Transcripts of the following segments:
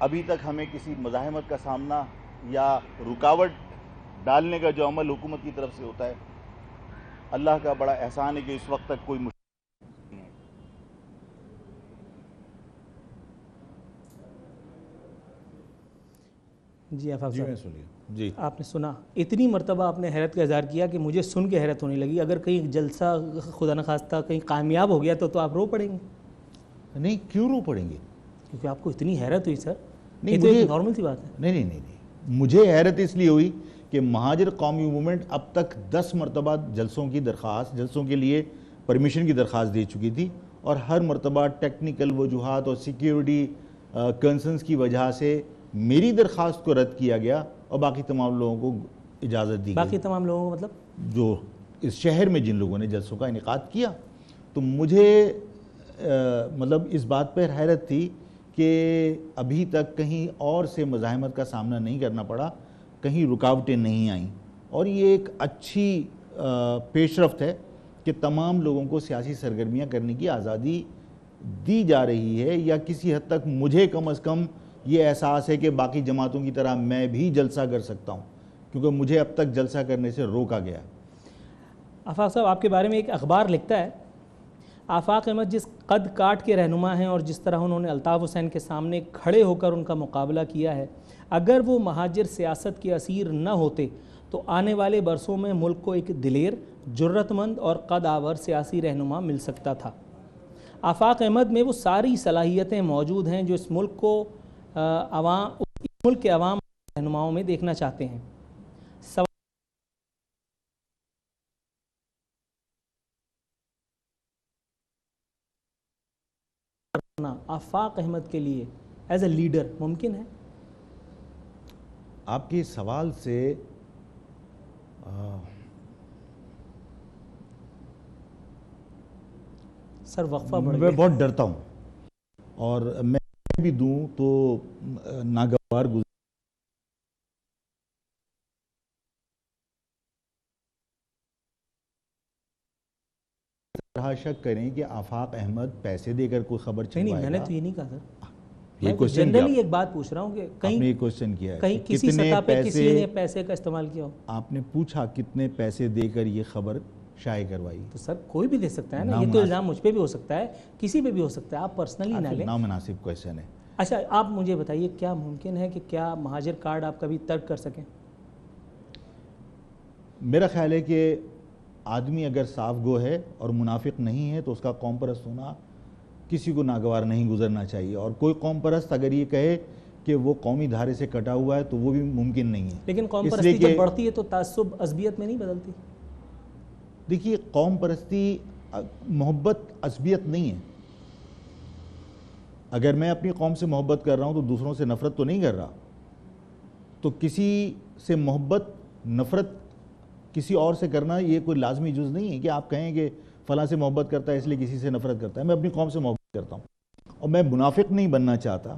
ابھی تک ہمیں کسی مزاحمت کا سامنا یا رکاوٹ ڈالنے کا جو عمل حکومت کی طرف سے ہوتا ہے، اللہ کا بڑا احسان ہے کہ اس وقت تک کوئی جی آفاق جی صاحب، میں سنیے جی آپ نے سنا، اتنی مرتبہ آپ نے حیرت کا اظہار کیا کہ مجھے سن کے حیرت ہونے لگی. اگر کہیں جلسہ خدا نخواستہ کہیں کامیاب ہو گیا تو آپ رو پڑیں گے؟ نہیں، کیوں رو پڑیں گے؟ کیونکہ آپ کو اتنی حیرت ہوئی سر. نہیں، یہ تو ایک نارمل سی بات ہے. نہیں، مجھے حیرت اس لیے ہوئی کہ مہاجر قومی موومنٹ اب تک 10 مرتبہ جلسوں کے لیے پرمیشن کی درخواست دے چکی تھی، اور ہر مرتبہ ٹیکنیکل وجوہات اور سیکیورٹی کنسرنز کی وجہ سے میری درخواست کو رد کیا گیا اور باقی تمام لوگوں کو اجازت دی گئی. باقی تمام لوگوں کو مطلب جو اس شہر میں جن لوگوں نے جلسوں کا انعقاد کیا. تو مجھے مطلب اس بات پر حیرت تھی کہ ابھی تک کہیں اور سے مزاحمت کا سامنا نہیں کرنا پڑا، کہیں رکاوٹیں نہیں آئیں، اور یہ ایک اچھی پیش رفت ہے کہ تمام لوگوں کو سیاسی سرگرمیاں کرنے کی آزادی دی جا رہی ہے، یا کسی حد تک مجھے کم از کم یہ احساس ہے کہ باقی جماعتوں کی طرح میں بھی جلسہ کر سکتا ہوں، کیونکہ مجھے اب تک جلسہ کرنے سے روکا گیا. آفاق صاحب، آپ کے بارے میں ایک اخبار لکھتا ہے، آفاق احمد جس قد کاٹ کے رہنما ہیں اور جس طرح انہوں نے الطاف حسین کے سامنے کھڑے ہو کر ان کا مقابلہ کیا ہے، اگر وہ مہاجر سیاست کے اسیر نہ ہوتے تو آنے والے برسوں میں ملک کو ایک دلیر، جرت مند اور قد آور سیاسی رہنما مل سکتا تھا. آفاق احمد میں وہ ساری صلاحیتیں موجود ہیں جو اس ملک کے عوام رہنماؤں میں دیکھنا چاہتے ہیں. آفاق احمد کے لیے ایز اے لیڈر ممکن ہے؟ آپ کے سوال سے سر وقفہ بڑھ میں گیا. بہت ڈرتا ہوں، اور میں بھی دوں تو ناگوار شک کریں کہ آفاق احمد پیسے دے کر کوئی خبر نہیں، چھپائے میں نے گا. تو یہ نہیں کہا سر. یہ میں کوشچن جنرلی ایک بات پوچھ رہا ہوں کہ آپ نے یہ کوشچن کیا ہے کہیں کہ کسی کتنے سطح پہ کسی نے پیسے پیسے کا استعمال کیا ہو. آپ نے پوچھا کتنے پیسے دے کر یہ خبر شائع کروائی. تو سر کوئی بھی دے سکتا ہے نا، یہ تو الزام مجھ پہ بھی ہو سکتا ہے، کسی پہ بھی ہو سکتا ہے، آپ پرسنلی نہ لیں. نامناسب کوشچن ہے. اچھا، آپ مجھے بتائیے کیا ممکن ہے کہ کیا مہاجر کارڈ آپ کبھی ترک کر سکیں؟ میرا خیال ہے کہ آدمی اگر صاف گو ہے اور منافق نہیں ہے تو اس کا قوم پرست ہونا کسی کو ناگوار نہیں گزرنا چاہیے. اور کوئی قوم پرست اگر یہ کہے کہ وہ قومی دھارے سے کٹا ہوا ہے تو وہ بھی ممکن نہیں ہے. لیکن قوم پرستی جب بڑھتی ہے تو تعصب عصبیت میں نہیں بدلتی؟ دیکھیے، قوم پرستی محبت عصبیت نہیں ہے. اگر میں اپنی قوم سے محبت کر رہا ہوں تو دوسروں سے نفرت تو نہیں کر رہا. تو کسی سے محبت، نفرت کسی اور سے کرنا یہ کوئی لازمی جز نہیں ہے کہ آپ کہیں کہ فلاں سے محبت کرتا ہے اس لیے کسی سے نفرت کرتا ہے. میں اپنی قوم سے محبت کرتا ہوں اور میں منافق نہیں بننا چاہتا.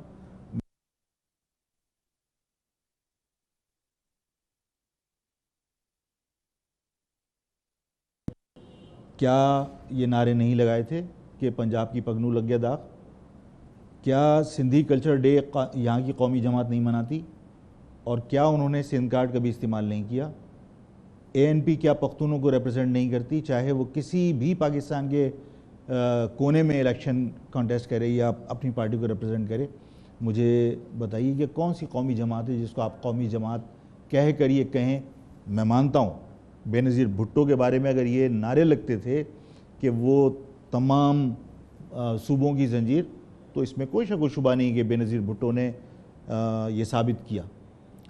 کیا یہ نعرے نہیں لگائے تھے کہ پنجاب کی پگنو لگ گیا داغ؟ کیا سندھی کلچر ڈے یہاں کی قومی جماعت نہیں مناتی؟ اور کیا انہوں نے سندھ کارڈ کبھی استعمال نہیں کیا؟ اے این پی کیا پختونوں کو ریپرزینٹ نہیں کرتی، چاہے وہ کسی بھی پاکستان کے کونے میں الیکشن کانٹیسٹ کرے یا اپنی پارٹی کو ریپرزینٹ کرے؟ مجھے بتائیے کہ کون سی قومی جماعت ہے جس کو آپ قومی جماعت کہہ کر یہ کہیں. میں مانتا ہوں بے نظیر بھٹو کے بارے میں اگر یہ نعرے لگتے تھے کہ وہ تمام صوبوں کی زنجیر، تو اس میں کوئی شک و شبہ نہیں کہ بے نظیر بھٹو نے یہ ثابت کیا.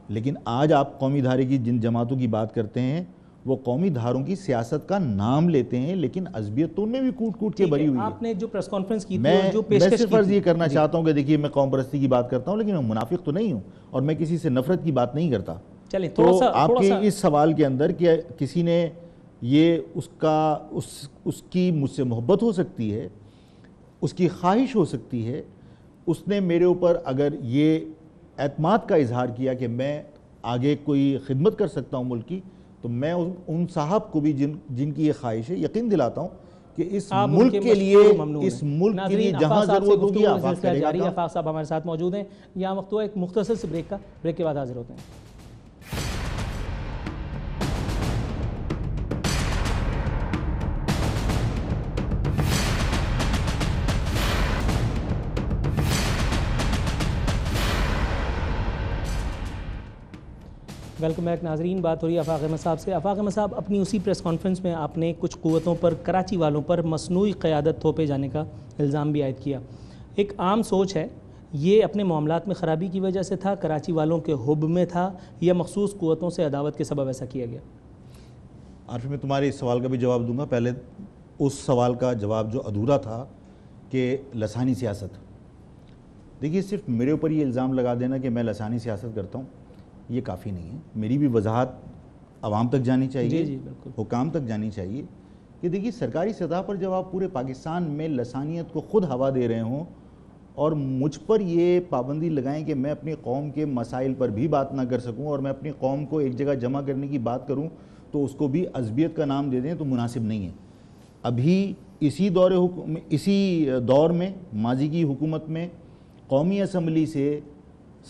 لیکن آج آپ قومی دھارے کی جن جماعتوں کی بات کرتے ہیں وہ قومی دھاروں کی سیاست کا نام لیتے ہیں، لیکن عصبیت تو ان میں بھی کوٹ کوٹ کے بری ہوئی ہے. آپ نے جو پریس کانفرنس کی تھی، میں جو پیشکش کی صرف عرض تھی، یہ کرنا چاہتا ہوں کہ دیکھیے میں قوم پرستی کی بات کرتا ہوں لیکن میں منافق تو نہیں ہوں اور میں کسی سے نفرت کی بات نہیں کرتا. چلیں تو آپ کے اس سوال کے اندر کہ کسی نے یہ اس کی مجھ سے محبت ہو سکتی ہے، اس کی خواہش ہو سکتی ہے، اس نے میرے اوپر اگر یہ اعتماد کا اظہار کیا کہ میں آگے کوئی خدمت کر سکتا ہوں ملک کی، تو میں ان صاحب کو بھی جن کی یہ خواہش ہے یقین دلاتا ہوں کہ اس آپ ان ملک کے لیے ممنون اس ہیں۔ ملک کے لیے ناظرین، جہاں آفاق صاحب سے ضرورت ہوگی گفتگو کا آفاق سلسلہ کرے گا جاری ہے۔ کام۔ آفاق صاحب ہمارے ساتھ موجود ہیں۔ یہاں وقت ہوا ایک مختصر سے بریک کے بعد حاضر ہوتے ہیں۔ ویلکم بیک ناظرین، بات ہو رہی ہے آفاق احمد صاحب سے۔ آفاق احمد صاحب، اپنی اسی پریس کانفرنس میں آپ نے کچھ قوتوں پر، کراچی والوں پر مصنوعی قیادت تھوپے جانے کا الزام بھی عائد کیا۔ ایک عام سوچ ہے، یہ اپنے معاملات میں خرابی کی وجہ سے تھا، کراچی والوں کے حب میں تھا، یا مخصوص قوتوں سے عداوت کے سبب ایسا کیا گیا؟ عارفی، میں تمہارے اس سوال کا بھی جواب دوں گا۔ پہلے اس سوال کا جواب جو ادھورا تھا کہ لسانی سیاست، دیکھیے صرف میرے اوپر یہ الزام لگا دینا کہ میں لسانی سیاست کرتا ہوں یہ کافی نہیں ہے۔ میری بھی وضاحت عوام تک جانی چاہیے، جی بالکل، حکام تک جانی چاہیے کہ دیکھیے سرکاری سطح پر جب آپ پورے پاکستان میں لسانیت کو خود ہوا دے رہے ہوں اور مجھ پر یہ پابندی لگائیں کہ میں اپنی قوم کے مسائل پر بھی بات نہ کر سکوں اور میں اپنی قوم کو ایک جگہ جمع کرنے کی بات کروں تو اس کو بھی عصبیت کا نام دے دیں تو مناسب نہیں ہے۔ ابھی اسی دور میں ماضی کی حکومت میں قومی اسمبلی سے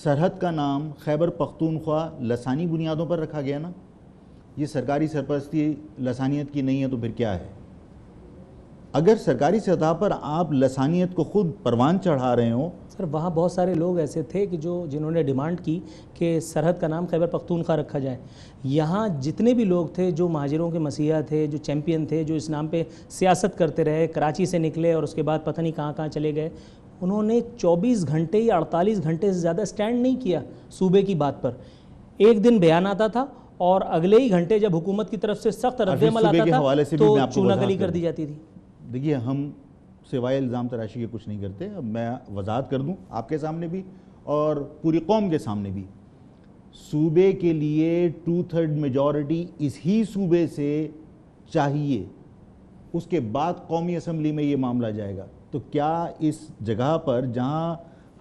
سرحد کا نام خیبر پختونخوا لسانی بنیادوں پر رکھا گیا نا۔ یہ سرکاری سرپرستی لسانیت کی نہیں ہے تو پھر کیا ہے؟ اگر سرکاری سطح پر آپ لسانیت کو خود پروان چڑھا رہے ہوں۔ سر، وہاں بہت سارے لوگ ایسے تھے کہ جنہوں نے ڈیمانڈ کی کہ سرحد کا نام خیبر پختونخوا رکھا جائے۔ یہاں جتنے بھی لوگ تھے جو مہاجروں کے مسیحا تھے، جو چیمپئن تھے، جو اس نام پہ سیاست کرتے رہے، کراچی سے نکلے اور اس کے بعد پتہ نہیں کہاں کہاں چلے گئے، انہوں نے 24 گھنٹے یا 48 گھنٹے سے زیادہ سٹینڈ نہیں کیا صوبے کی بات پر۔ ایک دن بیان آتا تھا اور اگلے ہی گھنٹے جب حکومت کی طرف سے سخت رد عمل آتا تھا تو چونہ گلی کر دی جاتی تھی۔ دیکھیے، ہم سوائے الزام تراشی کے کچھ نہیں کرتے۔ اب میں وضاحت کر دوں آپ کے سامنے بھی اور پوری قوم کے سامنے بھی۔ صوبے کے لیے 2/3 میجورٹی اس ہی صوبے سے چاہیے، اس کے بعد قومی اسمبلی میں یہ معاملہ جائے گا۔ تو کیا اس جگہ پر جہاں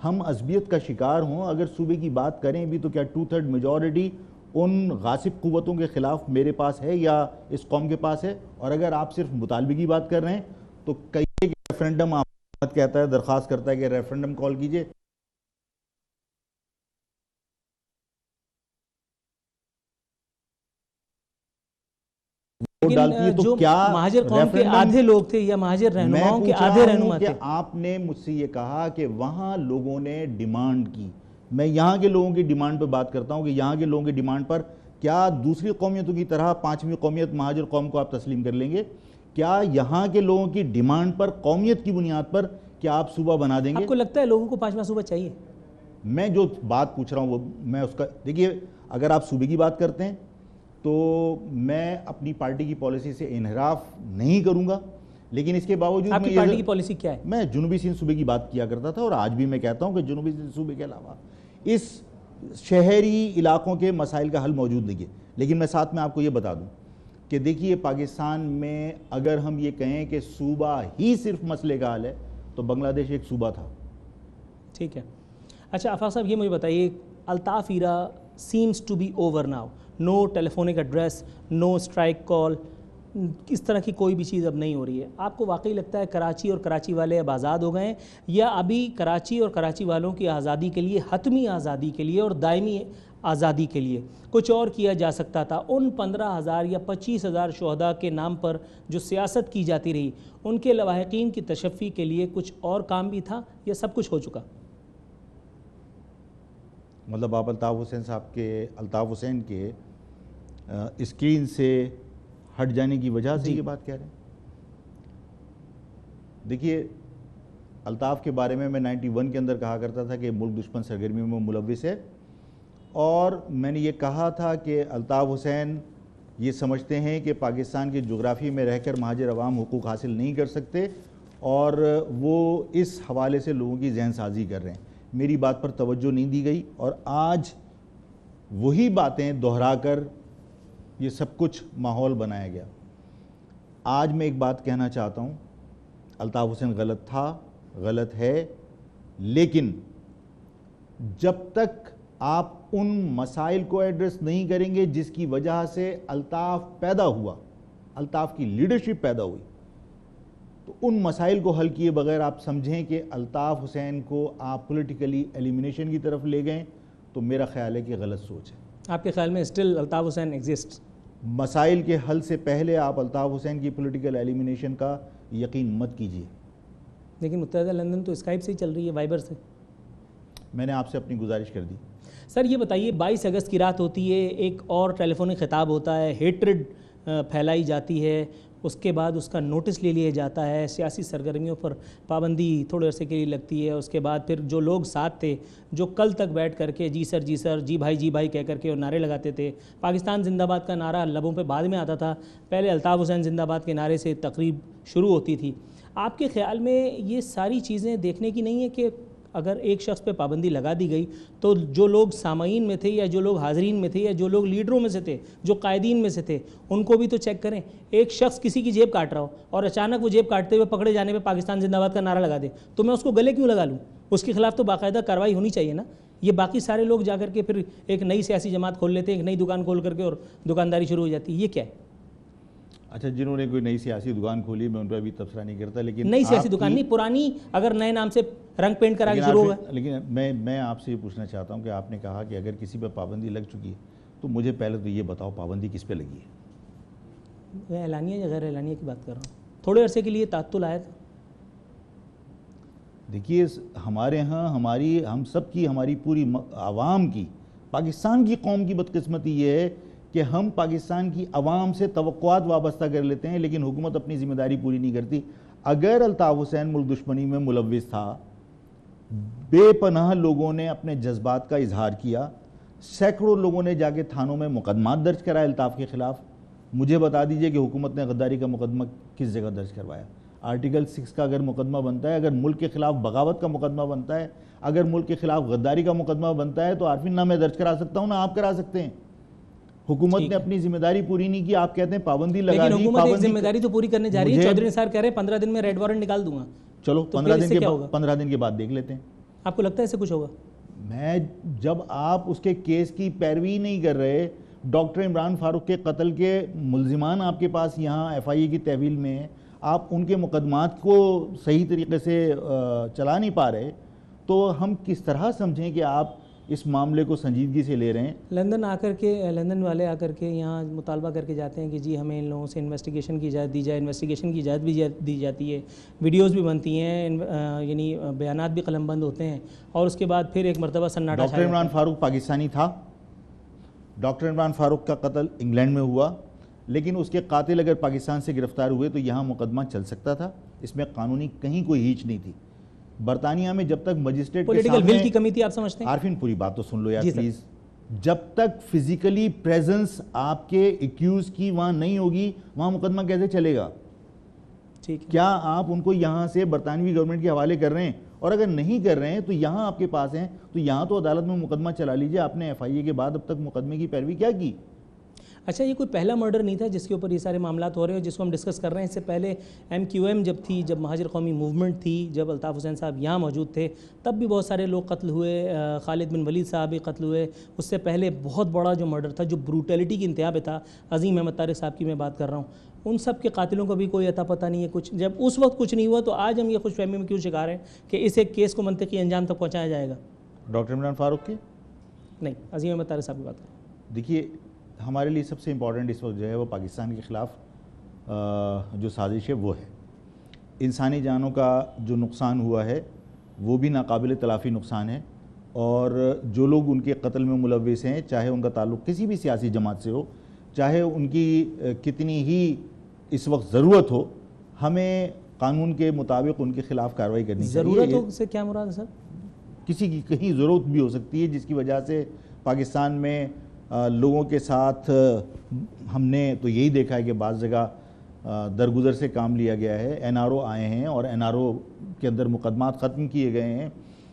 ہم عصبیت کا شکار ہوں اگر صوبے کی بات کریں بھی تو کیا 2/3 میجورٹی ان غاصب قوتوں کے خلاف میرے پاس ہے یا اس قوم کے پاس ہے؟ اور اگر آپ صرف مطالبے کی بات کر رہے ہیں تو کئی ریفرنڈم آپ کہتا ہے، درخواست کرتا ہے کہ ریفرنڈم کال کیجئے۔ جو مہاجر قوم کے آدھے لوگ تھے یا مہاجر رہنماؤں کے آدھے رہنما تھے، آپ نے مجھ سے یہ کہا کہ وہاں لوگوں نے ڈیمانڈ کی۔ میں یہاں کے لوگوں کی ڈیمانڈ پر بات کرتا ہوں کہ یہاں کے لوگوں کی ڈیمانڈ پر کیا دوسری قومیتوں کی طرح 5ویں قومیت مہاجر قوم کو آپ تسلیم کر لیں گے؟ کیا یہاں کے لوگوں کی ڈیمانڈ پر قومیت کی بنیاد پر کیا آپ صوبہ بنا دیں گے؟ آپ کو لگتا ہے لوگوں کو 5واں صوبہ چاہیے؟ میں جو بات پوچھ رہا ہوں وہ میں اس کا دیکھیے، اگر آپ صوبے کی بات کرتے ہیں تو میں اپنی پارٹی کی پالیسی سے انحراف نہیں کروں گا، لیکن اس کے باوجود آپ کی پارٹی کی پالیسی کیا ہے؟ میں جنوبی سندھ صوبے کی بات کیا کرتا تھا اور آج بھی میں کہتا ہوں کہ جنوبی سندھ صوبے کے علاوہ اس شہری علاقوں کے مسائل کا حل موجود نہیں ہے۔ لیکن میں ساتھ میں آپ کو یہ بتا دوں کہ دیکھیے پاکستان میں اگر ہم یہ کہیں کہ صوبہ ہی صرف مسئلے کا حل ہے تو بنگلہ دیش ایک صوبہ تھا۔ ٹھیک ہے، اچھا آفاق صاحب یہ مجھے بتائیے، Altaf era seems to be over now, no telephonic address, no strike call, اس طرح کی کوئی بھی چیز اب نہیں ہو رہی ہے۔ آپ کو واقعی لگتا ہے کراچی اور کراچی والے اب آزاد ہو گئے ہیں، یا ابھی کراچی اور کراچی والوں کی آزادی کے لیے، حتمی آزادی کے لیے اور دائمی آزادی کے لیے کچھ اور کیا جا سکتا تھا؟ ان 15,000 یا 25,000 شہداء کے نام پر جو سیاست کی جاتی رہی، ان کے لواحقین کی تشفی کے لیے کچھ اور کام بھی تھا یا سب کچھ ہو چکا؟ مطلب آپ الطاف حسین کے اسکرین سے ہٹ جانے کی وجہ سے یہ بات کہہ رہے ہیں؟ دیکھیے، الطاف کے بارے میں 91 کے اندر کہا کرتا تھا کہ ملک دشمن سرگرمی میں ملوث ہے، اور میں نے یہ کہا تھا کہ الطاف حسین یہ سمجھتے ہیں کہ پاکستان کے جغرافی میں رہ کر مہاجر عوام حقوق حاصل نہیں کر سکتے، اور وہ اس حوالے سے لوگوں کی ذہن سازی کر رہے ہیں۔ میری بات پر توجہ نہیں دی گئی اور آج وہی باتیں دہرا کر یہ سب کچھ ماحول بنایا گیا۔ آج میں ایک بات کہنا چاہتا ہوں، الطاف حسین غلط تھا، غلط ہے، لیکن جب تک آپ ان مسائل کو ایڈریس نہیں کریں گے جس کی وجہ سے الطاف پیدا ہوا، الطاف کی لیڈرشپ پیدا ہوئی، تو ان مسائل کو حل کیے بغیر آپ سمجھیں کہ الطاف حسین کو آپ پولیٹیکلی ایلیمینیشن کی طرف لے گئے تو میرا خیال ہے کہ غلط سوچ ہے. آپ کے خیال میں اسٹل الطاف حسین ایگزسٹ؟ مسائل کے حل سے پہلے آپ الطاف حسین کی پولیٹیکل ایلیمینیشن کا یقین مت کیجیے. لیکن متحدہ لندن تو اسکائپ سے ہی چل رہی ہے، وائبر سے. میں نے آپ سے اپنی گزارش کر دی. سر یہ بتائیے 22 اگست کی رات ہوتی ہے، ایک اور ٹیلی فونک خطاب ہوتا ہے، ہیٹرڈ پھیلائی جاتی ہے، اس کے بعد اس کا نوٹس لے لیا جاتا ہے، سیاسی سرگرمیوں پر پابندی تھوڑے عرصے کے لیے لگتی ہے. اس کے بعد پھر جو لوگ ساتھ تھے، جو کل تک بیٹھ کر کے جی سر جی بھائی کہہ کر کے اور نعرے لگاتے تھے، پاکستان زندہ باد کا نعرہ لبوں پہ بعد میں آتا تھا، پہلے الطاف حسین زندہ باد کے نعرے سے تقریب شروع ہوتی تھی. آپ کے خیال میں یہ ساری چیزیں دیکھنے کی نہیں ہے کہ اگر ایک شخص پہ پابندی لگا دی گئی تو جو لوگ سامعین میں تھے یا جو لوگ حاضرین میں تھے یا جو لوگ لیڈروں میں سے تھے، جو قائدین میں سے تھے، ان کو بھی تو چیک کریں. ایک شخص کسی کی جیب کاٹ رہا ہو اور اچانک وہ جیب کاٹتے ہوئے پکڑے جانے پہ پاکستان زندہ باد کا نعرہ لگا دے تو میں اس کو گلے کیوں لگا لوں؟ اس کے خلاف تو باقاعدہ کارروائی ہونی چاہیے نا. یہ باقی سارے لوگ جا کر کے پھر ایک نئی سیاسی جماعت کھول لیتے ہیں، ایک نئی دکان کھول کر کے اور دکانداری شروع ہو جاتی ہے. یہ کیا ہے؟ اچھا، جنہوں نے کوئی نئی سیاسی دکان کھولی میں ان پہ ابھی تبصرہ نہیں کرتا، لیکن نئی سیاسی دکان نہیں، پرانی اگر نئے نام سے رنگ پینٹ کرا کے شروع ہوگا. لیکن میں آپ سے یہ پوچھنا چاہتا ہوں کہ آپ نے کہا کہ اگر کسی پہ پابندی لگ چکی ہے تو مجھے پہلے تو یہ بتاؤ پابندی کس پہ لگی ہے؟ میں اعلانیہ یا غیر اعلانیہ کی بات کر رہا ہوں. تھوڑے عرصے کے لیے تعطل آیا تھا. دیکھیے ہمارے ہاں ہم سب کی، ہماری پوری عوام کی، پاکستان کی قوم کی بدقسمتی یہ ہے کہ ہم پاکستان کی عوام سے توقعات وابستہ کر لیتے ہیں لیکن حکومت اپنی ذمہ داری پوری نہیں کرتی. اگر الطاف حسین ملک دشمنی میں ملوث تھا، بے پناہ لوگوں نے اپنے جذبات کا اظہار کیا، سینکڑوں لوگوں نے جا کے تھانوں میں مقدمات درج کرائے الطاف کے خلاف. مجھے بتا دیجئے کہ حکومت نے غداری کا مقدمہ کس جگہ درج کروایا؟ آرٹیکل 6 کا اگر مقدمہ بنتا ہے، اگر ملک کے خلاف بغاوت کا مقدمہ بنتا ہے، اگر ملک کے خلاف غداری کا مقدمہ بنتا ہے تو عارفین نہ میں درج کرا سکتا ہوں نہ آپ کرا سکتے ہیں. حکومت نے اپنی ذمہ داری پوری نہیں کی. آپ کہتے ہیں پابندی لگا دی. لیکن حکومت ایک ذمہ داری تو پوری کرنے جا رہی ہے. چودھری نثار کہہ رہے ہیں 15 دن میں ریڈ وارنٹ نکال دوں گا. چلو 15 دن کے بعد دیکھ لیتے ہیں. آپ کو لگتا ہے اسے کچھ ہوگا؟ جب آپ اس کے کیس کی پیروی نہیں کر رہے، ڈاکٹر عمران فاروق کے قتل کے ملزمان آپ کے پاس یہاں ایف آئی اے کی تحویل میں ہیں، آپ ان کے مقدمات کو صحیح طریقے سے چلا نہیں پا رہے، تو ہم کس طرح سمجھیں کہ آپ اس معاملے کو سنجیدگی سے لے رہے ہیں؟ لندن والے آ کر کے یہاں مطالبہ کر کے جاتے ہیں کہ جی ہمیں ان لوگوں سے انویسٹیگیشن کی اجازت دی جائے. انویسٹیگیشن کی اجازت بھی دی جاتی ہے، ویڈیوز بھی بنتی ہیں، یعنی بیانات بھی قلم بند ہوتے ہیں، اور اس کے بعد پھر ایک مرتبہ سناٹا. ڈاکٹر عمران فاروق پاکستانی تھا. ڈاکٹر عمران فاروق کا قتل انگلینڈ میں ہوا، لیکن اس کے قاتل اگر پاکستان سے گرفتار ہوئے تو یہاں مقدمہ چل سکتا تھا. اس میں قانونی کہیں کوئی ہیچ نہیں تھی. برطانیہ میں جب تک مجسٹریٹ کے پولیٹیکل ول کی کمی تھی، آپ سمجھتے ہیں؟ عارفین پوری بات تو سن لو یار پلیز. جب تک فزیکلی پریزنس آپ کے ایکیوز کی وہاں نہیں ہوگی، وہاں مقدمہ کیسے چلے گا؟ کیا آپ ان کو یہاں سے برطانوی گورنمنٹ کے حوالے کر رہے ہیں؟ اور اگر نہیں کر رہے ہیں تو یہاں آپ کے پاس ہیں تو یہاں تو عدالت میں مقدمہ چلا لیجئے. آپ نے ایف آئی اے کے بعد اب تک مقدمے کی پیروی کیا کی؟ اچھا، یہ کوئی پہلا مرڈر نہیں تھا جس کے اوپر یہ سارے معاملات ہو رہے ہیں جس کو ہم ڈسکس کر رہے ہیں. اس سے پہلے MQM جب تھی، جب مہاجر قومی موومنٹ تھی، جب الطاف حسین صاحب یہاں موجود تھے، تب بھی بہت سارے لوگ قتل ہوئے. خالد بن ولید صاحب بھی قتل ہوئے. اس سے پہلے بہت بڑا جو مرڈر تھا، جو بروٹیلٹی کی انتہا پہ تھا، عظیم احمد طارق صاحب کی میں بات کر رہا ہوں. ان سب کے قاتلوں کو بھی کوئی عطا پتہ نہیں ہے کچھ. جب اس وقت کچھ نہیں ہوا تو آج ہم یہ خوش فہمی میں کیوں شکار ہیں کہ اس ایک کیس کو منطقی انجام تک پہنچایا جائے گا؟ ڈاکٹر عمران فاروق کی نہیں، عظیم احمد طارق صاحب کی بات کر رہا ہوں. دیکھیے ہمارے لیے سب سے امپورٹنٹ اس وقت جو ہے وہ پاکستان کے خلاف جو سازش ہے وہ ہے. انسانی جانوں کا جو نقصان ہوا ہے وہ بھی ناقابل تلافی نقصان ہے، اور جو لوگ ان کے قتل میں ملوث ہیں، چاہے ان کا تعلق کسی بھی سیاسی جماعت سے ہو، چاہے ان کی کتنی ہی اس وقت ضرورت ہو، ہمیں قانون کے مطابق ان کے خلاف کارروائی کرنی چاہیے. ضرورت سے کیا مراد ہے سر؟ کسی کی کہیں ضرورت بھی ہو سکتی ہے جس کی وجہ سے پاکستان میں لوگوں کے ساتھ ہم نے تو یہی دیکھا ہے کہ بعض جگہ درگزر سے کام لیا گیا ہے. NRO آئے ہیں اور NRO کے اندر مقدمات ختم کیے گئے ہیں.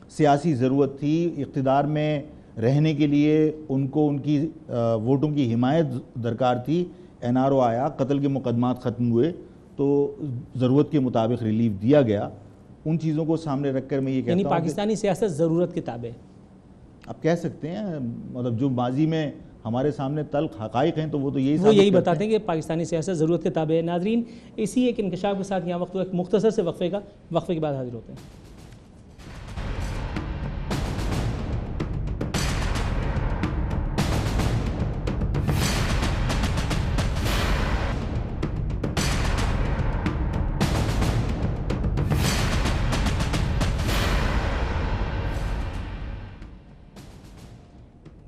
سیاسی ضرورت تھی، اقتدار میں رہنے کے لیے ان کو ان کی ووٹوں کی حمایت درکار تھی. NRO آیا، قتل کے مقدمات ختم ہوئے تو ضرورت کے مطابق ریلیف دیا گیا. ان چیزوں کو سامنے رکھ کر میں یہ کہتا ہوں یعنی پاکستانی سیاست ضرورت کے تابع. آپ کہہ سکتے ہیں، مطلب جو ماضی میں ہمارے سامنے تلخ حقائق ہیں تو وہ تو یہی بتاتے ہیں کہ پاکستانی سیاست ضرورت کے تابع ہے. ناظرین اسی ایک انکشاف کے ساتھ یہاں ایک مختصر سے وقفے کے بعد حاضر ہوتے ہیں.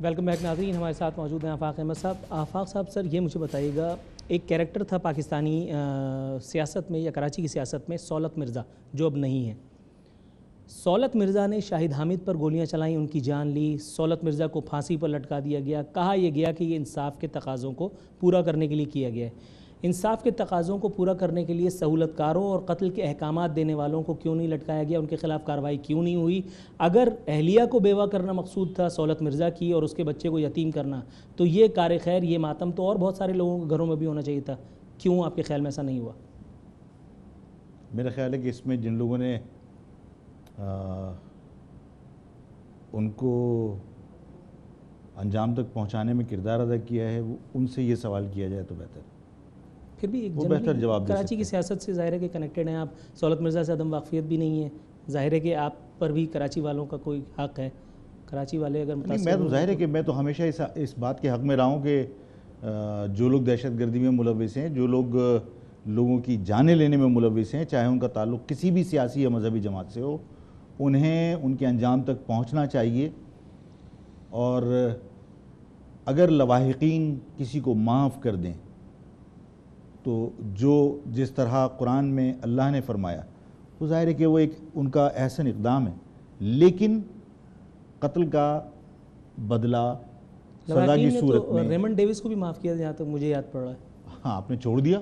ویلکم بیک ناظرین. ہمارے ساتھ موجود ہیں آفاق احمد صاحب. آفاق صاحب سر یہ مجھے بتائیے گا, ایک کیریکٹر تھا پاکستانی سیاست میں یا کراچی کی سیاست میں, سولت مرزا, جو اب نہیں ہے. سولت مرزا نے شاہد حامد پر گولیاں چلائیں, ان کی جان لی. سولت مرزا کو پھانسی پر لٹکا دیا گیا. کہا یہ گیا کہ یہ انصاف کے تقاضوں کو پورا کرنے کے لیے کیا گیا ہے. انصاف کے تقاضوں کو پورا کرنے کے لیے سہولت کاروں اور قتل کے احکامات دینے والوں کو کیوں نہیں لٹکایا گیا, ان کے خلاف کارروائی کیوں نہیں ہوئی؟ اگر اہلیہ کو بیوہ کرنا مقصود تھا سولت مرزا کی اور اس کے بچے کو یتیم کرنا, تو یہ کار خیر, یہ ماتم تو اور بہت سارے لوگوں کے گھروں میں بھی ہونا چاہیے تھا. کیوں آپ کے خیال میں ایسا نہیں ہوا؟ میرا خیال ہے کہ اس میں جن لوگوں نے ان کو انجام تک پہنچانے میں کردار ادا کیا ہے, وہ ان سے یہ سوال کیا جائے تو بہتر. پھر بھی ایک بہتر جواب دے کراچی کی سیاست سے ظاہر ہے کہ کنیکٹڈ ہیں آپ. سولت مرزا سے عدم واقفیت بھی نہیں ہے. ظاہر ہے کہ آپ پر بھی کراچی والوں کا کوئی حق ہے. کراچی والے اگر میں تو ظاہر ہے کہ میں تو ہمیشہ اس بات کے حق میں رہا ہوں کہ جو لوگ دہشت گردی میں ملوث ہیں, جو لوگ لوگوں کی جانیں لینے میں ملوث ہیں, چاہے ان کا تعلق کسی بھی سیاسی یا مذہبی جماعت سے ہو, انہیں ان کے انجام تک پہنچنا چاہیے. اور اگر لواحقین کسی کو معاف کر دیں تو جو جس طرح قرآن میں اللہ نے فرمایا, وہ ظاہر ہے کہ وہ ایک ان کا احسن اقدام ہے. لیکن قتل کا بدلہ سزا کی صورت میں ریمنڈ ڈیوس کو بھی معاف کیا جہاں تک مجھے یاد پڑ رہا ہے. ہاں, آپ نے چھوڑ دیا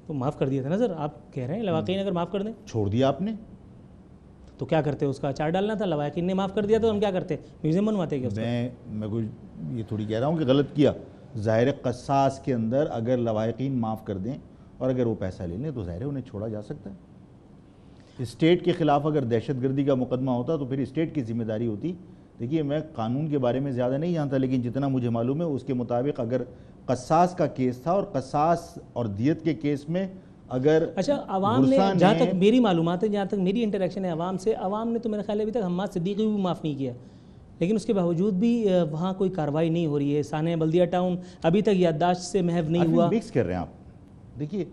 تو معاف کر دیا تھا نا سر. آپ کہہ رہے ہیں لواحقین اگر معاف کر دیں, چھوڑ دیا آپ نے, تو کیا کرتے؟ اس کا اچار ڈالنا تھا. لواحقین نے معاف کر دیا تو ہم کیا کرتے؟ میوزیم بنواتے کیا؟ میں کوئی یہ تھوڑی کہہ رہا ہوں کہ غلط کیا. ظاہر قصاص کے اندر اگر لواحقین معاف کر دیں اور اگر وہ پیسہ لے لیں تو ظاہر انہیں چھوڑا جا سکتا ہے. اسٹیٹ کے خلاف اگر دہشت گردی کا مقدمہ ہوتا تو پھر اسٹیٹ کی ذمہ داری ہوتی. دیکھیے, میں قانون کے بارے میں زیادہ نہیں جانتا, لیکن جتنا مجھے معلوم ہے اس کے مطابق اگر قصاص کا کیس تھا اور قصاص اور دیت کے کیس میں اگر اچھا عوام نے, جہاں تک میری معلومات ہے, جہاں تک میری انٹریکشن ہے عوام سے, عوام نے تو میرے خیال ہے ابھی تک حماد صدیقی بھی معاف نہیں کیا, لیکن اس کے باوجود بھی وہاں کوئی کارروائی نہیں ہو رہی ہے. سانحہ بلدیہ ٹاؤن ابھی تک یادداشت سے محو نہیں ہوا. مکس کر رہے ہیں آپ. دیکھیے,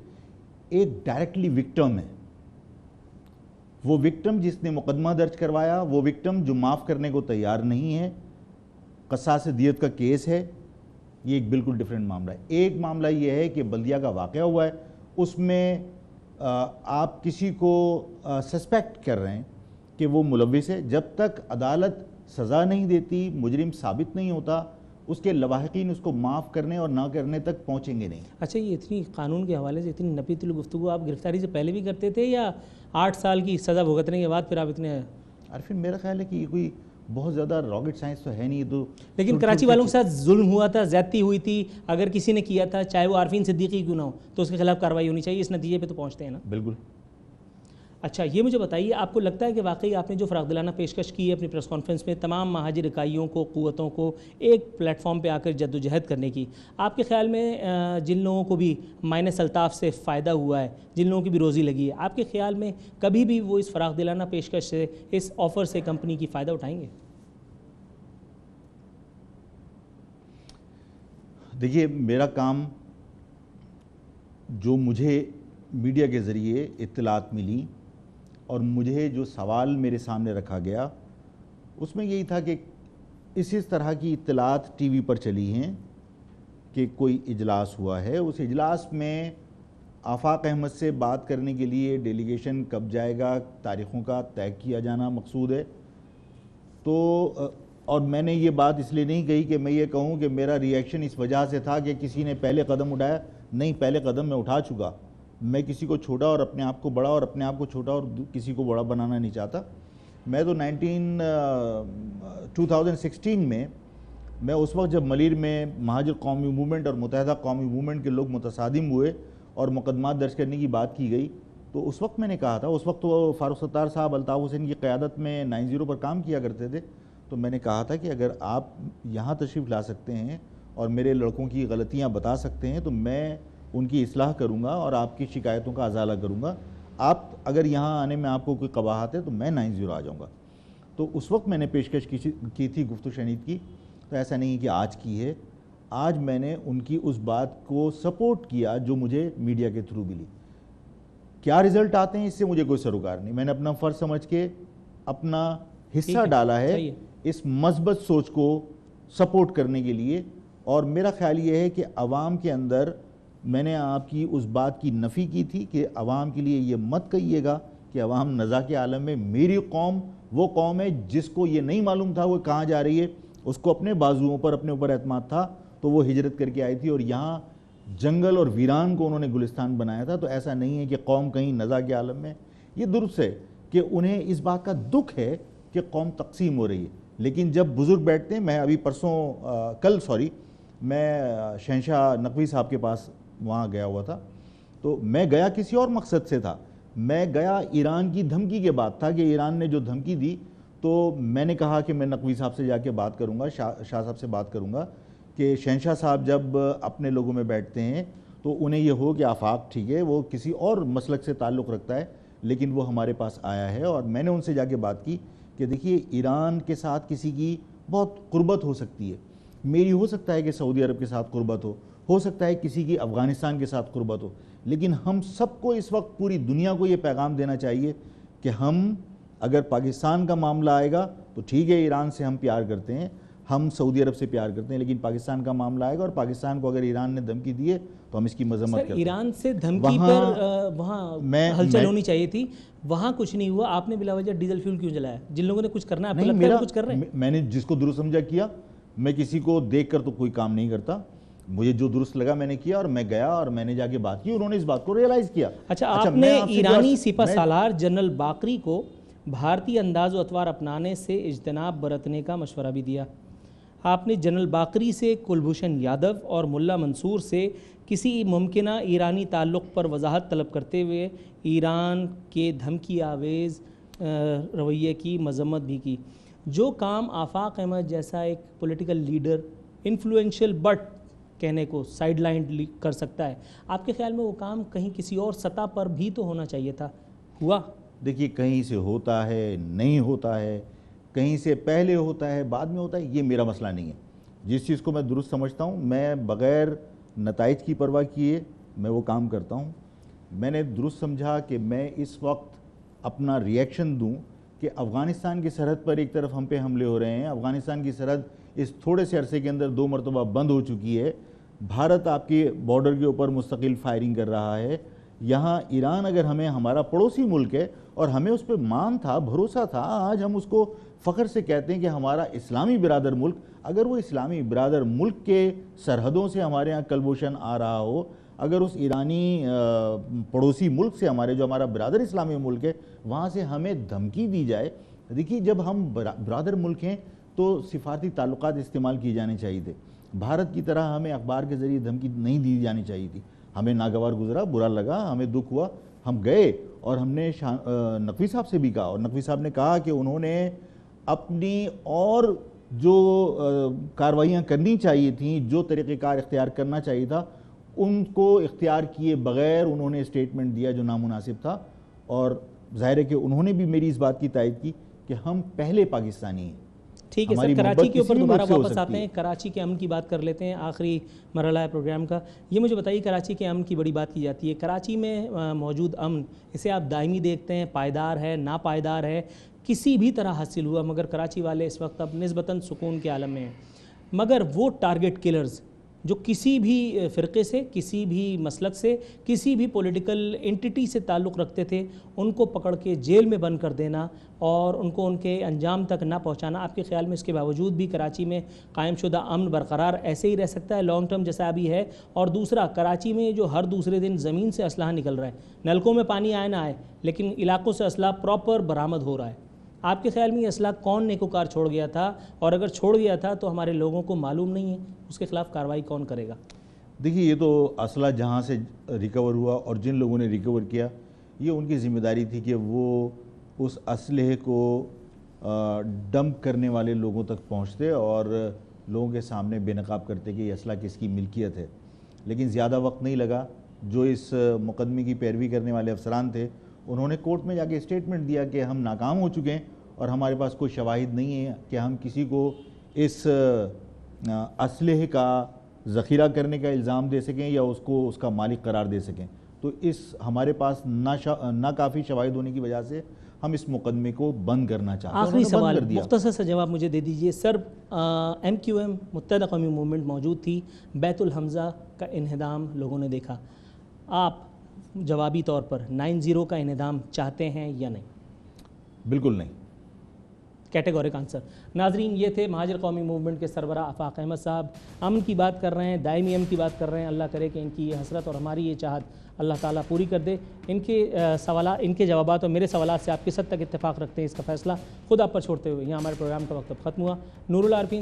ایک ڈائریکٹلی وکٹم ہے, وہ وکٹم جس نے مقدمہ درج کروایا, وہ وکٹم جو معاف کرنے کو تیار نہیں ہے. قصاص دیت کا کیس ہے, یہ ایک بالکل ڈیفرنٹ معاملہ ہے. ایک معاملہ یہ ہے کہ بلدیہ کا واقعہ ہوا ہے, اس میں آپ کسی کو سسپیکٹ کر رہے ہیں کہ وہ ملوث ہے. جب تک عدالت سزا نہیں دیتی, مجرم ثابت نہیں ہوتا, اس کے لواحقین اس کو معاف کرنے اور نہ کرنے تک پہنچیں گے نہیں. اچھا, یہ اتنی قانون کے حوالے سے اتنی نپی تل گفتگو آپ گرفتاری سے پہلے بھی کرتے تھے یا 8 سال کی سزا بھگتنے کے بعد پھر آپ اتنے؟ عارفین, میرا خیال ہے کہ یہ کوئی بہت زیادہ راکٹ سائنس تو ہے نہیں. تو لیکن کراچی والوں کے ساتھ ظلم ہوا تھا, زیادتی ہوئی تھی, اگر کسی نے کیا تھا, چاہے وہ عارفین صدیقی کیوں نہ ہو, تو اس کے خلاف کارروائی ہونی چاہیے. اس نتیجے پہ تو پہنچتے ہیں نا. بالکل. اچھا, یہ مجھے بتائیے, آپ کو لگتا ہے کہ واقعی آپ نے جو فراغ دلانہ پیشکش کی ہے اپنی پریس کانفرنس میں تمام مہاجر اکائیوں کو, قوتوں کو ایک پلیٹ فارم پہ آ کر جد و جہد کرنے کی, آپ کے خیال میں جن لوگوں کو بھی مائنس الطاف سے فائدہ ہوا ہے, جن لوگوں کی بھی روزی لگی ہے, آپ کے خیال میں کبھی بھی وہ اس فراغ دلانہ پیشکش سے, اس آفر سے کمپنی کی فائدہ اٹھائیں گے؟ دیکھیے, میرا کام جو مجھے میڈیا کے ذریعے اطلاعات ملی اور مجھے جو سوال میرے سامنے رکھا گیا, اس میں یہی تھا کہ اس طرح کی اطلاعات ٹی وی پر چلی ہیں کہ کوئی اجلاس ہوا ہے, اس اجلاس میں آفاق احمد سے بات کرنے کے لیے ڈیلیگیشن کب جائے گا, تاریخوں کا طے کیا جانا مقصود ہے. تو اور میں نے یہ بات اس لیے نہیں کہی کہ میں یہ کہوں کہ میرا ریئیکشن اس وجہ سے تھا کہ کسی نے پہلے قدم اٹھایا. نہیں, پہلے قدم میں اٹھا چکا. میں کسی کو چھوٹا اور اپنے آپ کو بڑا اور اپنے آپ کو چھوٹا اور کسی کو بڑا بنانا نہیں چاہتا. میں تو 2016 میں اس وقت جب ملیر میں مہاجر قومی موومنٹ اور متحدہ قومی موومنٹ کے لوگ متصادم ہوئے اور مقدمات درج کرنے کی بات کی گئی, تو اس وقت میں نے کہا تھا, اس وقت تو فاروق ستار صاحب الطاف حسین کی قیادت میں 90 پر کام کیا کرتے تھے, تو میں نے کہا تھا کہ اگر آپ یہاں تشریف لا سکتے ہیں اور میرے لڑکوں کی غلطیاں بتا سکتے ہیں تو میں ان کی اصلاح کروں گا اور آپ کی شکایتوں کا ازالہ کروں گا. آپ اگر یہاں آنے میں آپ کو کوئی قباحت ہے تو میں 9-0 آ جاؤں گا. تو اس وقت میں نے پیشکش کی تھی گفت و شنید کی. تو ایسا نہیں ہے کہ آج کی ہے, آج میں نے ان کی اس بات کو سپورٹ کیا جو مجھے میڈیا کے تھرو ملی. کیا رزلٹ آتے ہیں اس سے مجھے کوئی سروکار نہیں, میں نے اپنا فرض سمجھ کے اپنا حصہ ڈالا ہے اس مثبت سوچ کو سپورٹ کرنے کے لیے. اور میرا خیال یہ ہے کہ عوام کے اندر میں نے آپ کی اس بات کی نفی کی تھی کہ عوام کے لیے یہ مت کہیے گا کہ عوام نزا کے عالم میں, میری قوم وہ قوم ہے جس کو یہ نہیں معلوم تھا وہ کہاں جا رہی ہے, اس کو اپنے بازوؤں پر اپنے اوپر اعتماد تھا تو وہ ہجرت کر کے آئی تھی اور یہاں جنگل اور ویران کو انہوں نے گلستان بنایا تھا. تو ایسا نہیں ہے کہ قوم کہیں نزا کے عالم میں. یہ درست ہے کہ انہیں اس بات کا دکھ ہے کہ قوم تقسیم ہو رہی ہے, لیکن جب بزرگ بیٹھتے ہیں, میں ابھی میں شہنشاہ نقوی صاحب کے پاس وہاں گیا ہوا تھا, تو میں گیا کسی اور مقصد سے تھا. میں گیا ایران کی دھمکی کے بعد تھا کہ ایران نے جو دھمکی دی تو میں نے کہا کہ میں نقوی صاحب سے جا کے بات کروں گا, شاہ صاحب سے بات کروں گا کہ شہنشاہ صاحب جب اپنے لوگوں میں بیٹھتے ہیں تو انہیں یہ ہو کہ آفاق ٹھیک ہے وہ کسی اور مسلک سے تعلق رکھتا ہے لیکن وہ ہمارے پاس آیا ہے. اور میں نے ان سے جا کے بات کی کہ دیکھیے ایران کے ساتھ کسی کی بہت قربت ہو سکتی ہے, میری ہو سکتا ہے کہ سعودی عرب کے ساتھ قربت ہو سکتا ہے کسی کی افغانستان کے ساتھ قربت ہو, لیکن ہم سب کو اس وقت پوری دنیا کو یہ پیغام دینا چاہیے کہ ہم اگر پاکستان کا معاملہ آئے گا تو ٹھیک ہے ایران سے ہم پیار کرتے ہیں, ہم سعودی عرب سے پیار کرتے ہیں, لیکن پاکستان کا معاملہ آئے گا اور پاکستان کو اگر ایران نے دھمکی دی ہے تو ہم اس کی مذمت کرتے ہیں. ایران سے دھمکی پر وہاں ہلچل ہونی چاہیے تھی, وہاں کچھ نہیں ہوا. آپ نے بلا وجہ ڈیزل فیول کیوں جلایا؟ جن لوگوں نے کچھ کرنا ہے آپ کو لگتا ہے کچھ کر رہے ہیں. میں نے جس کو درست سمجھا کیا, میں کسی کو دیکھ کر تو کوئی کام نہیں کرتا, مجھے جو درست لگا میں نے کیا اور میں گیا اور میں نے جا کے بات کی, انہوں نے اس بات کو ریئلائز کیا. اچھا, آپ نے ایرانی سپہ سالار جنرل باقری کو بھارتی انداز و اطوار اپنانے سے اجتناب برتنے کا مشورہ بھی دیا. آپ نے جنرل باقری سے کلبھوشن یادو اور ملا منصور سے کسی ممکنہ ایرانی تعلق پر وضاحت طلب کرتے ہوئے ایران کے دھمکی آویز رویے کی مذمت بھی کی. جو کام آفاق احمد جیسا ایک پولیٹیکل لیڈر انفلوئنشل بٹ کہنے کو سائیڈ لائن کر سکتا ہے, آپ کے خیال میں وہ کام کہیں کسی اور سطح پر بھی تو ہونا چاہیے تھا, ہوا؟ دیکھیے کہیں سے ہوتا ہے, نہیں ہوتا ہے, کہیں سے پہلے ہوتا ہے بعد میں ہوتا ہے, یہ میرا مسئلہ نہیں ہے. جس چیز کو میں درست سمجھتا ہوں میں بغیر نتائج کی پرواہ کیے میں وہ کام کرتا ہوں. میں نے درست سمجھا کہ میں اس وقت اپنا ریئیکشن دوں کہ افغانستان کی سرحد پر ایک طرف ہم پہ حملے ہو رہے ہیں, افغانستان کی سرحد اس تھوڑے سے عرصے کے اندر 2 مرتبہ بند ہو چکی ہے, بھارت آپ کے بارڈر کے اوپر مستقل فائرنگ کر رہا ہے, یہاں ایران اگر ہمارا پڑوسی ملک ہے اور ہمیں اس پہ مان تھا, بھروسہ تھا, آج ہم اس کو فخر سے کہتے ہیں کہ ہمارا اسلامی برادر ملک, اگر وہ اسلامی برادر ملک کے سرحدوں سے ہمارے ہاں کلبھوشن آ رہا ہو, اگر اس ایرانی پڑوسی ملک سے جو ہمارا برادر اسلامی ملک ہے وہاں سے ہمیں دھمکی دی جائے. دیکھیے جب ہم برادر ملک ہیں تو سفارتی تعلقات استعمال کیے جانے چاہیے تھے, بھارت کی طرح ہمیں اخبار کے ذریعے دھمکی نہیں دی جانی چاہیے تھی. ہمیں ناگوار گزرا, برا لگا, ہمیں دکھ ہوا, ہم گئے اور ہم نے نقوی صاحب سے بھی کہا, اور نقوی صاحب نے کہا کہ انہوں نے اپنی اور جو کاروائیاں کرنی چاہیے تھیں, جو طریقہ کار اختیار کرنا چاہیے تھا, ان کو اختیار کیے بغیر انہوں نے اسٹیٹمنٹ دیا جو نامناسب تھا. اور ظاہر ہے کہ انہوں نے بھی میری اس بات کی تائید کی کہ ہم پہلے پاکستانی ہیں. ٹھیک ہے سر, کراچی کے اوپر دوبارہ واپس آتے ہیں, کراچی کے امن کی بات کر لیتے ہیں, آخری مرحلہ ہے پروگرام کا. یہ مجھے بتائیے, کراچی کے امن کی بڑی بات کی جاتی ہے, کراچی میں موجود امن اسے آپ دائمی دیکھتے ہیں, پائیدار ہے, ناپائیدار ہے, کسی بھی طرح حاصل ہوا, مگر کراچی والے اس وقت اب نسبتاً سکون کے عالم میں ہیں, مگر وہ ٹارگٹ کلرز جو کسی بھی فرقے سے, کسی بھی مسلک سے, کسی بھی پولیٹیکل انٹیٹی سے تعلق رکھتے تھے, ان کو پکڑ کے جیل میں بند کر دینا اور ان کو ان کے انجام تک نہ پہنچانا, آپ کے خیال میں اس کے باوجود بھی کراچی میں قائم شدہ امن برقرار ایسے ہی رہ سکتا ہے لانگ ٹرم جیسا ابھی ہے؟ اور دوسرا, کراچی میں جو ہر دوسرے دن زمین سے اسلحہ نکل رہا ہے, نلکوں میں پانی آئے نہ آئے لیکن علاقوں سے اسلحہ پراپر برآمد ہو رہا ہے, آپ کے خیال میں یہ اسلحہ کون نیکوکار چھوڑ گیا تھا, اور اگر چھوڑ گیا تھا تو ہمارے لوگوں کو معلوم نہیں ہے, اس کے خلاف کارروائی کون کرے گا؟ دیکھیے یہ تو اسلحہ جہاں سے ریکور ہوا اور جن لوگوں نے ریکور کیا, یہ ان کی ذمہ داری تھی کہ وہ اس اسلحے کو ڈمپ کرنے والے لوگوں تک پہنچتے اور لوگوں کے سامنے بے نقاب کرتے کہ یہ اسلحہ کس کی ملکیت ہے، لیکن زیادہ وقت نہیں لگا. جو اس مقدمے کی پیروی کرنے والے افسران تھے انہوں نے کورٹ میں جا کے اسٹیٹمنٹ دیا کہ ہم ناکام ہو چکے ہیں اور ہمارے پاس کوئی شواہد نہیں ہے کہ ہم کسی کو اس اسلحے کا ذخیرہ کرنے کا الزام دے سکیں یا اس کو اس کا مالک قرار دے سکیں. تو اس ہمارے پاس نہ کافی شواہد ہونے کی وجہ سے ہم اس مقدمے کو بند کرنا چاہتے ہیں. آخری سوال مختصر سا جواب مجھے دے دیجئے. سر ایم کیو ایم متحدہ قومی موومنٹ موجود تھی، بیت الحمزہ کا انہدام لوگوں نے دیکھا، آپ جوابی طور پر 9-0 کا انہدام چاہتے ہیں یا نہیں؟ بالکل نہیں. کیٹیگورک آنسر. ناظرین، یہ تھے مہاجر قومی موومنٹ کے سربراہ آفاق احمد صاحب. امن کی بات کر رہے ہیں، دائمی امن کی بات کر رہے ہیں. اللہ کرے کہ ان کی یہ حسرت اور ہماری یہ چاہت اللہ تعالیٰ پوری کر دے. ان کے سوالات، ان کے جوابات اور میرے سوالات سے آپ کس حد تک اتفاق رکھتے ہیں اس کا فیصلہ خود آپ پر چھوڑتے ہوئے یہاں ہمارے پروگرام کا وقت اب ختم ہوا. نور-ال-عارفین